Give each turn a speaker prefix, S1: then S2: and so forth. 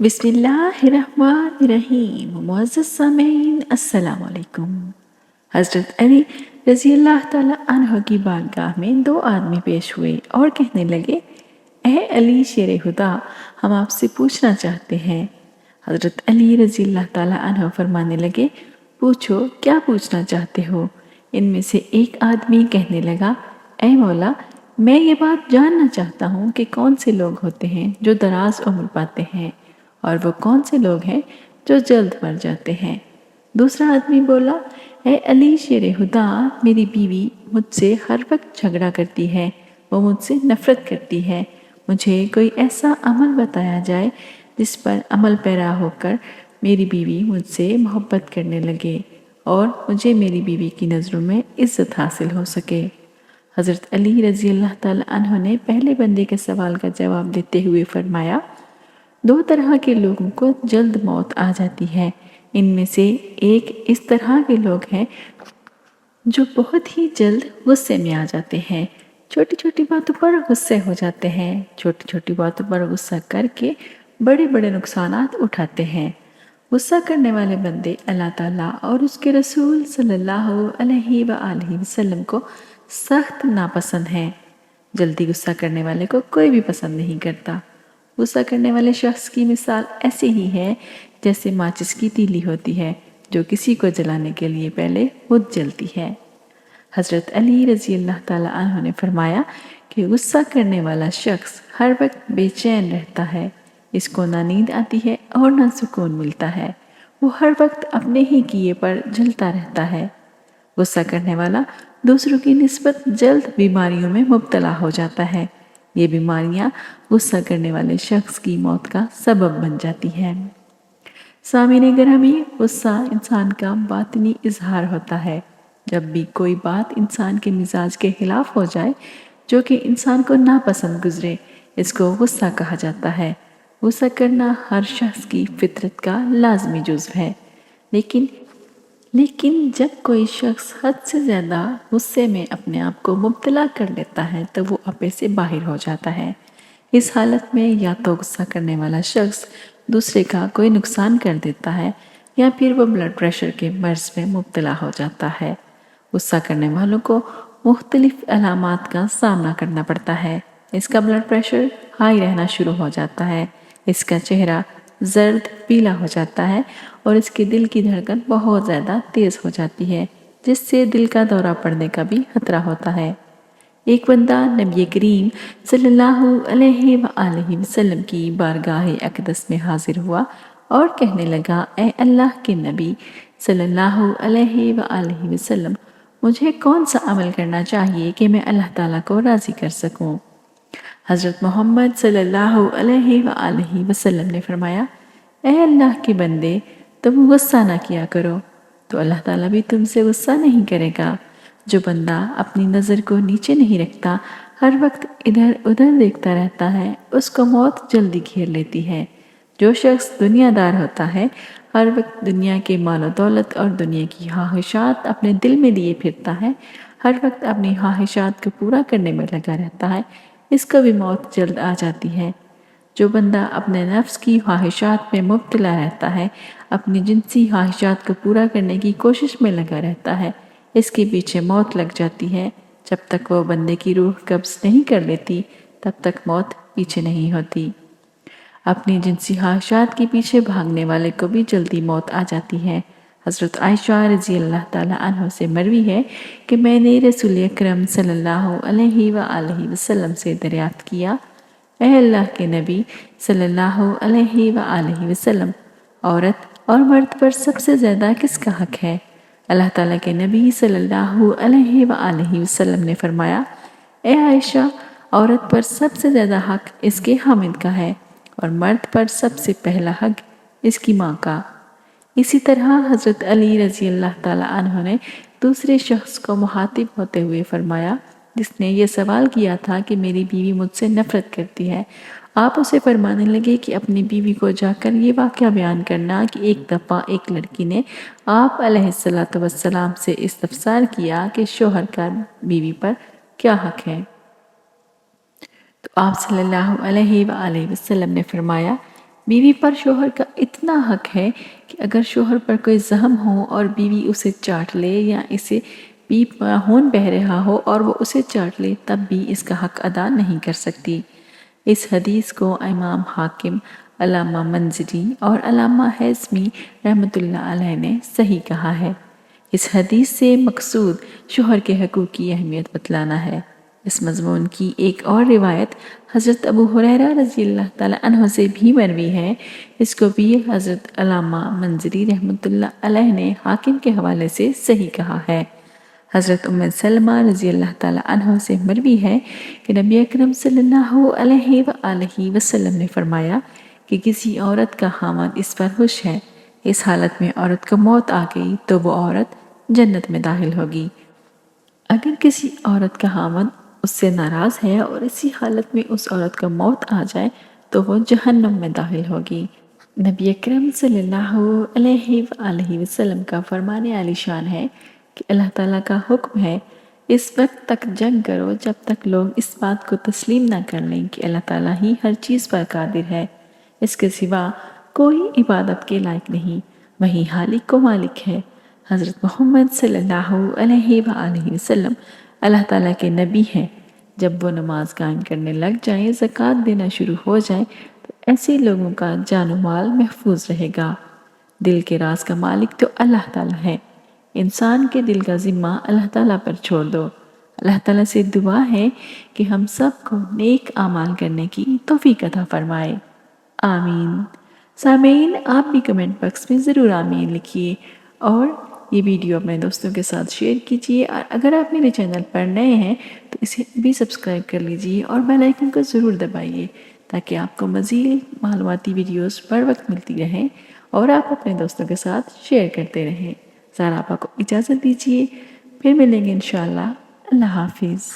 S1: बिस्मिल्लाहिर्रहमानिर्रहीम। मुअज़्ज़ज़ सामीन, अस्सलाम वालेकुम। हज़रत अली रज़ी अल्लाह ताला अन्हो की बारगाह में दो आदमी पेश हुए और कहने लगे, ए अली शेर खुदा, हम आपसे पूछना चाहते हैं। हज़रत अली रज़ी अल्लाह ताला अन्हो फरमाने लगे, पूछो, क्या पूछना चाहते हो। इनमें से एक आदमी कहने लगा, ए मौला, मैं ये बात जानना चाहता हूँ कि कौन से लोग होते हैं जो दराज उम्र पाते हैं और वो कौन से लोग हैं जो जल्द मर जाते हैं। दूसरा आदमी बोला, ए अली शेर खुदा, मेरी बीवी मुझसे हर वक्त झगड़ा करती है, वो मुझसे नफ़रत करती है। मुझे कोई ऐसा अमल बताया जाए जिस पर अमल पैरा होकर मेरी बीवी मुझसे मोहब्बत करने लगे और मुझे मेरी बीवी की नज़रों में इज़्ज़त हासिल हो सके। हज़रत अली रज़ी अल्लाह ताला अन्हो ने पहले बंदे के सवाल का जवाब देते हुए फरमाया, दो तरह के लोगों को जल्द मौत आ जाती है। इनमें से एक इस तरह के लोग हैं जो बहुत ही जल्द गुस्से में आ जाते हैं, छोटी छोटी बातों पर गुस्से हो जाते हैं, छोटी छोटी बातों पर गुस्सा करके बड़े बड़े नुकसानात उठाते हैं। गुस्सा करने वाले बंदे अल्लाह ताला और उसके रसूल सल्लल्लाहु अलैहि वसल्लम को सख्त नापसंद हैं। जल्दी गुस्सा करने वाले को कोई भी पसंद नहीं करता। गुस्सा करने वाले शख्स की मिसाल ऐसी ही है जैसे माचिस की तीली होती है जो किसी को जलाने के लिए पहले खुद जलती है। हज़रत अली रज़ी अल्लाह ताला अन्हो ने फरमाया कि गुस्सा करने वाला शख्स हर वक्त बेचैन रहता है, इसको ना नींद आती है और ना सुकून मिलता है। वो हर वक्त अपने ही किए पर जलता रहता है। गुस्सा करने वाला दूसरों की निस्बत जल्द बीमारियों में मुब्तला हो जाता है। ये बीमारियां गुस्सा करने वाले शख्स की मौत का सबब बन जाती हैं। सामीने ग्रामी, गुस्सा इंसान का बातिनी इजहार होता है। जब भी कोई बात इंसान के मिजाज के खिलाफ हो जाए, जो कि इंसान को नापसंद गुजरे, इसको गुस्सा कहा जाता है। गुस्सा करना हर शख्स की फितरत का लाजमी जुज़्व है। लेकिन जब कोई शख्स हद से ज़्यादा गुस्से में अपने आप को मुब्तला कर लेता है तो वो आपे से बाहर हो जाता है। इस हालत में या तो गुस्सा करने वाला शख्स दूसरे का कोई नुकसान कर देता है या फिर वो ब्लड प्रेशर के मर्ज़ में मुब्तला हो जाता है। गुस्सा करने वालों को मुख्तलिफ अलामात का सामना करना पड़ता है। इसका ब्लड प्रेशर हाई रहना शुरू हो जाता है, इसका चेहरा जर्द पीला हो जाता है और इसके दिल की धड़कन बहुत ज़्यादा तेज़ हो जाती है, जिससे दिल का दौरा पड़ने का भी खतरा होता है। एक बंदा नबी करीम सल्लल्लाहु अलैहि वसल्लम की बारगाह अक़दस में हाजिर हुआ और कहने लगा, ए अल्लाह के नबी सल्लल्लाहु अलैहि वसल्लम, मुझे कौन सा अमल करना चाहिए कि मैं अल्लाह ताला को राज़ी कर सकूं। हज़रत मोहम्मद सल्लल्लाहु अलैहि वसल्लम ने फरमाया, ए अल्लाह के बंदे, तुम गुस्सा ना किया करो तो अल्लाह ताला भी तुमसे गुस्सा नहीं करेगा। जो बंदा अपनी नज़र को नीचे नहीं रखता, हर वक्त इधर उधर देखता रहता है, उसको मौत जल्दी घेर लेती है। जो शख्स दुनियादार होता है, हर वक्त दुनिया के मालो दौलत और दुनिया की ख्वाहिशात अपने दिल में लिए फिरता है, हर वक्त अपनी ख्वाहिशात को पूरा करने में लगा रहता है, इसको भी मौत जल्द आ जाती है। जो बंदा अपने नफ्स की ख्वाहिशात में मुब्तला रहता है, अपनी जिनसी ख्वाहिशात को पूरा करने की कोशिश में लगा रहता है, इसके पीछे मौत लग जाती है। जब तक वो बंदे की रूह कब्ज़ नहीं कर लेती, तब तक मौत पीछे नहीं होती। अपनी जिनसी ख्वाहिशात के पीछे भागने वाले को भी जल्दी मौत आ जाती है। हज़रत आयशा रज़ी अल्लाह ताला अन्हा से मरवी है कि मैंने रसूल अकरम सल्लल्लाहु अलैहि वसल्लम से दरियाफ्त किया, ए अल्लाह के नबी सल्लल्लाहु अलैहि वसल्लम, औरत और मर्द पर सबसे ज़्यादा किसका हक है। अल्लाह ताला के नबी सल्लल्लाहु अलैहि वसल्लम ने फरमाया, ए आयशा, औरत पर सबसे ज़्यादा हक इसके हामिद का है और मर्द पर सबसे पहला हक इसकी माँ का। इसी तरह हज़रत अली रज़ी अल्लाह ताला अन्हो ने दूसरे शख्स को मुखातिब होते हुए फरमाया, जिसने ये सवाल किया था कि मेरी बीवी मुझसे नफ़रत करती है। आप उसे फरमाने लगे कि अपनी बीवी को जाकर ये वाक़या बयान करना कि एक दफ़ा एक लड़की ने आप अलैहिस्सलातु वस्सलाम से इस्तफ़सार किया कि शोहर का बीवी पर क्या हक है। तो आप सल्लल्लाहु अलैहि वसल्लम ने फरमाया, بیوی پر شوہر کا اتنا حق ہے کہ اگر شوہر پر کوئی زخم ہو اور بیوی اسے چاٹ لے یا اسے پیپ کا خون بہہ رہا ہو اور وہ اسے چاٹ لے تب بھی اس کا حق ادا نہیں کر سکتی۔ اس حدیث کو امام حاکم، علامہ منذری اور علامہ ہیثمی رحمۃ اللہ علیہ نے صحیح کہا ہے۔ اس حدیث سے مقصود شوہر کے حقوق کی اہمیت بتلانا ہے۔ اس مضمون کی ایک اور روایت حضرت ابو ہریرہ رضی اللہ تعالیٰ عنہ سے بھی مروی ہے۔ اس کو بھی حضرت علامہ منذری رحمۃ اللہ علیہ نے حاکم کے حوالے سے صحیح کہا ہے۔ حضرت ام سلمہ رضی اللہ تعالیٰ عنہ سے مروی ہے کہ نبی اکرم صلی اللہ علیہ وآلہ وسلم نے فرمایا کہ کسی عورت کا خاوند اس پر خوش ہے، اس حالت میں عورت کو موت آ گئی تو وہ عورت جنت میں داخل ہوگی۔ اگر کسی عورت کا خاوند اس سے ناراض ہے اور اسی حالت میں اس عورت کو موت آ جائے تو وہ جہنم میں داخل ہوگی۔ نبی اکرم صلی اللہ علیہ وآلہ وسلم کا فرمان عالی شان ہے کہ اللہ تعالیٰ کا حکم ہے اس وقت تک جنگ کرو جب تک لوگ اس بات کو تسلیم نہ کر لیں کہ اللہ تعالیٰ ہی ہر چیز پر قادر ہے، اس کے سوا کوئی عبادت کے لائق نہیں، وہی خالق و مالک ہے۔ حضرت محمد صلی اللہ علیہ وآلہ وسلم اللہ تعالیٰ کے نبی ہیں۔ جب وہ نماز قائم کرنے لگ جائیں، زکوٰۃ دینا شروع ہو جائیں تو ایسے لوگوں کا جان و مال محفوظ رہے گا۔ دل کے راز کا مالک تو اللہ تعالیٰ ہے۔ انسان کے دل کا ذمہ اللہ تعالیٰ پر چھوڑ دو۔ اللہ تعالیٰ سے دعا ہے کہ ہم سب کو نیک اعمال کرنے کی توفیق عطا فرمائے۔ آمین۔ سامعین، آپ بھی کمنٹ باکس میں ضرور آمین لکھیے اور یہ ویڈیو اپنے دوستوں کے ساتھ شیئر کیجیے، اور اگر آپ میرے چینل پر نئے ہیں تو اسے بھی سبسکرائب کر لیجیے اور بیل آئیکن کو ضرور دبائیے تاکہ آپ کو مزید معلوماتی ویڈیوز پر وقت ملتی رہیں اور آپ اپنے دوستوں کے ساتھ شیئر کرتے رہیں۔ زہرا آپا کو اجازت دیجیے، پھر ملیں گے انشاءاللہ۔ اللہ حافظ۔